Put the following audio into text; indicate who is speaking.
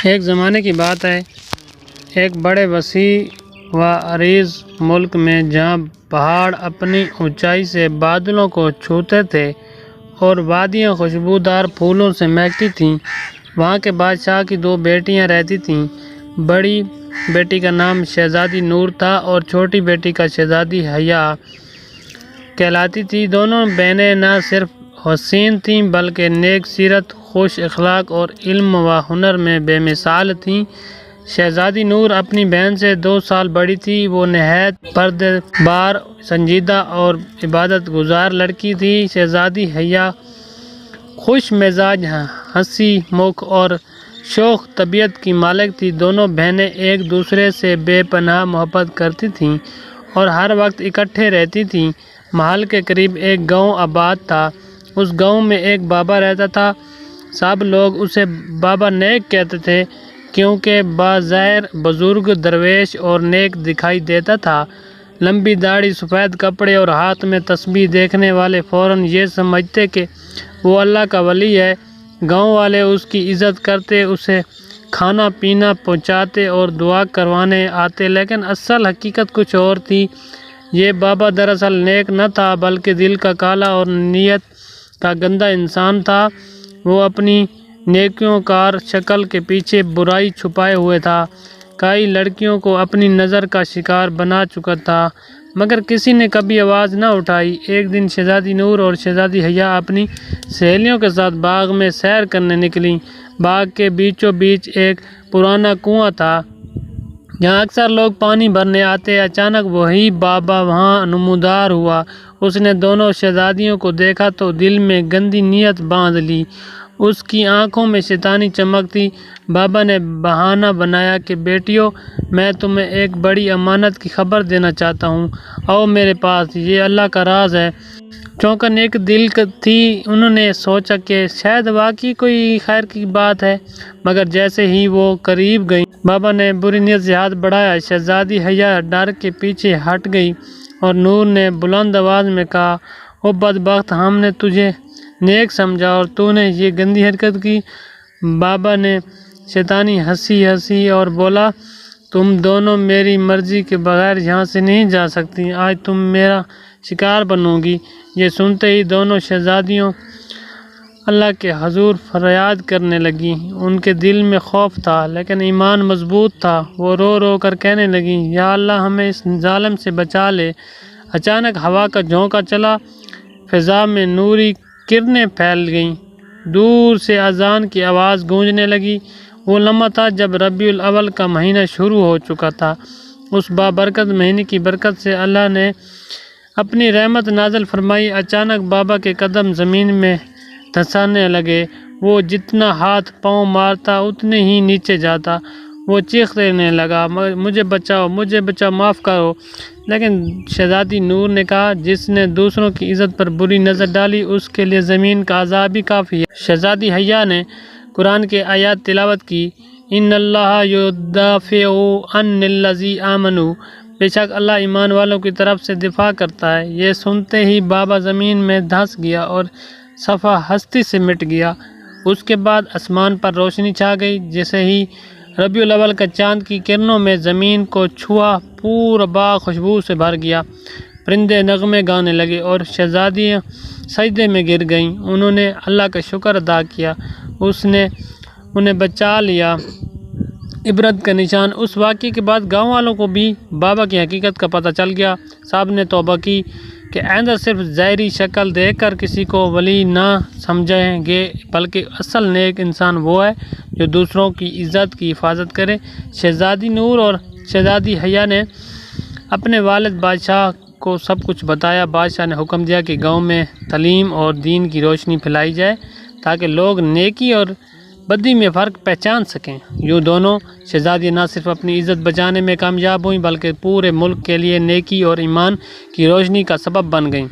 Speaker 1: ایک زمانے کی بات ہے، ایک بڑے وسیع و عریض ملک میں جہاں پہاڑ اپنی اونچائی سے بادلوں کو چھوتے تھے اور وادیاں خوشبودار پھولوں سے مہکتی تھیں، وہاں کے بادشاہ کی دو بیٹیاں رہتی تھیں۔ بڑی بیٹی کا نام شہزادی نور تھا اور چھوٹی بیٹی کا شہزادی حیا کہلاتی تھی۔ دونوں بہنیں نہ صرف حسین تھیں بلکہ نیک سیرت، خوش اخلاق اور علم و ہنر میں بے مثال تھیں۔ شہزادی نور اپنی بہن سے 2 سال بڑی تھی۔ وہ نہایت پردبار، سنجیدہ اور عبادت گزار لڑکی تھی۔ شہزادی حیا خوش مزاج، ہنسی مکھ اور شوخ طبیعت کی مالک تھی۔ دونوں بہنیں ایک دوسرے سے بے پناہ محبت کرتی تھیں اور ہر وقت اکٹھے رہتی تھیں۔ محل کے قریب ایک گاؤں آباد تھا۔ اس گاؤں میں ایک بابا رہتا تھا۔ سب لوگ اسے بابا نیک کہتے تھے کیونکہ بظاہر بزرگ، درویش اور نیک دکھائی دیتا تھا۔ لمبی داڑھی، سفید کپڑے اور ہاتھ میں تسبیح دیکھنے والے فوراً یہ سمجھتے کہ وہ اللہ کا ولی ہے۔ گاؤں والے اس کی عزت کرتے، اسے کھانا پینا پہنچاتے اور دعا کروانے آتے، لیکن اصل حقیقت کچھ اور تھی۔ یہ بابا دراصل نیک نہ تھا بلکہ دل کا کالا اور نیت کا گندا انسان تھا۔ وہ اپنی نیکیوں کار شکل کے پیچھے برائی چھپائے ہوئے تھا۔ کئی لڑکیوں کو اپنی نظر کا شکار بنا چکا تھا مگر کسی نے کبھی آواز نہ اٹھائی۔ ایک دن شہزادی نور اور شہزادی حیا اپنی سہیلیوں کے ساتھ باغ میں سیر کرنے نکلیں۔ باغ کے بیچوں بیچ ایک پرانا کنواں تھا جہاں اکثر لوگ پانی بھرنے آتے۔ اچانک وہی بابا وہاں نمودار ہوا۔ اس نے دونوں شہزادیوں کو دیکھا تو دل میں گندی نیت باندھ لی۔ اس کی آنکھوں میں شیطانی چمک تھی۔ بابا نے بہانہ بنایا کہ بیٹیوں، میں تمہیں ایک بڑی امانت کی خبر دینا چاہتا ہوں، آؤ میرے پاس، یہ اللہ کا راز ہے۔ چونکن ایک دل تھی، انہوں نے سوچا کہ شاید واقعی کوئی خیر کی بات ہے، مگر جیسے ہی وہ قریب گئیں بابا نے بری نیت سے ہاتھ بڑھایا۔ شہزادی حیا ڈر کے پیچھے ہٹ گئی اور نور نے بلند آواز میں کہا، او بدبخت، ہم نے تجھے نیک سمجھا اور تو نے یہ گندی حرکت کی۔ بابا نے شیطانی ہنسی ہنسی اور بولا، تم دونوں میری مرضی کے بغیر یہاں سے نہیں جا سکتی، آج تم میرا شکار بنو گی۔ یہ سنتے ہی دونوں شہزادیوں اللہ کے حضور فریاد کرنے لگیں۔ ان کے دل میں خوف تھا لیکن ایمان مضبوط تھا۔ وہ رو رو کر کہنے لگیں، یا اللہ، ہمیں اس ظالم سے بچا لے۔ اچانک ہوا کا جھونکا چلا، فضا میں نوری کرنیں پھیل گئیں، دور سے اذان کی آواز گونجنے لگی۔ وہ لمحہ تھا جب ربیع الاول کا مہینہ شروع ہو چکا تھا۔ اس بابرکت مہینے کی برکت سے اللہ نے اپنی رحمت نازل فرمائی۔ اچانک بابا کے قدم زمین میں دھنسنے لگے۔ وہ جتنا ہاتھ پاؤں مارتا اتنے ہی نیچے جاتا۔ وہ چیخنے لگا، مجھے بچاؤ، مجھے بچاؤ، معاف کرو۔ لیکن شہزادی نور نے کہا، جس نے دوسروں کی عزت پر بری نظر ڈالی اس کے لیے زمین کا عذاب ہی کافی ہے۔ شہزادی حیا نے قرآن کے آیات تلاوت کی، ان اللہ یدافع عن الذین آمنوا، بے شک اللہ ایمان والوں کی طرف سے دفاع کرتا ہے۔ یہ سنتے ہی بابا زمین میں دھنس گیا اور صفحہ ہستی سے مٹ گیا۔ اس کے بعد آسمان پر روشنی چھا گئی۔ جیسے ہی ربیع الاول کا چاند کی کرنوں میں زمین کو چھوا، پورا باغ خوشبو سے بھر گیا۔ پرندے نغمے گانے لگے اور شہزادیاں سجدے میں گر گئیں۔ انہوں نے اللہ کا شکر ادا کیا، اس نے انہیں بچا لیا۔ عبرت کا نشان، اس واقعے کے بعد گاؤں والوں کو بھی بابا کی حقیقت کا پتہ چل گیا۔ سب نے توبہ کی کہ آئندہ صرف ظاہری شکل دیکھ کر کسی کو ولی نہ سمجھیں گے بلکہ اصل نیک انسان وہ ہے جو دوسروں کی عزت کی حفاظت کرے۔ شہزادی نور اور شہزادی حیا نے اپنے والد بادشاہ کو سب کچھ بتایا۔ بادشاہ نے حکم دیا کہ گاؤں میں تعلیم اور دین کی روشنی پھیلائی جائے تاکہ لوگ نیکی اور بدی میں فرق پہچان سکیں۔ یوں دونوں شہزادیاں نہ صرف اپنی عزت بچانے میں کامیاب ہوئیں بلکہ پورے ملک کے لیے نیکی اور ایمان کی روشنی کا سبب بن گئیں۔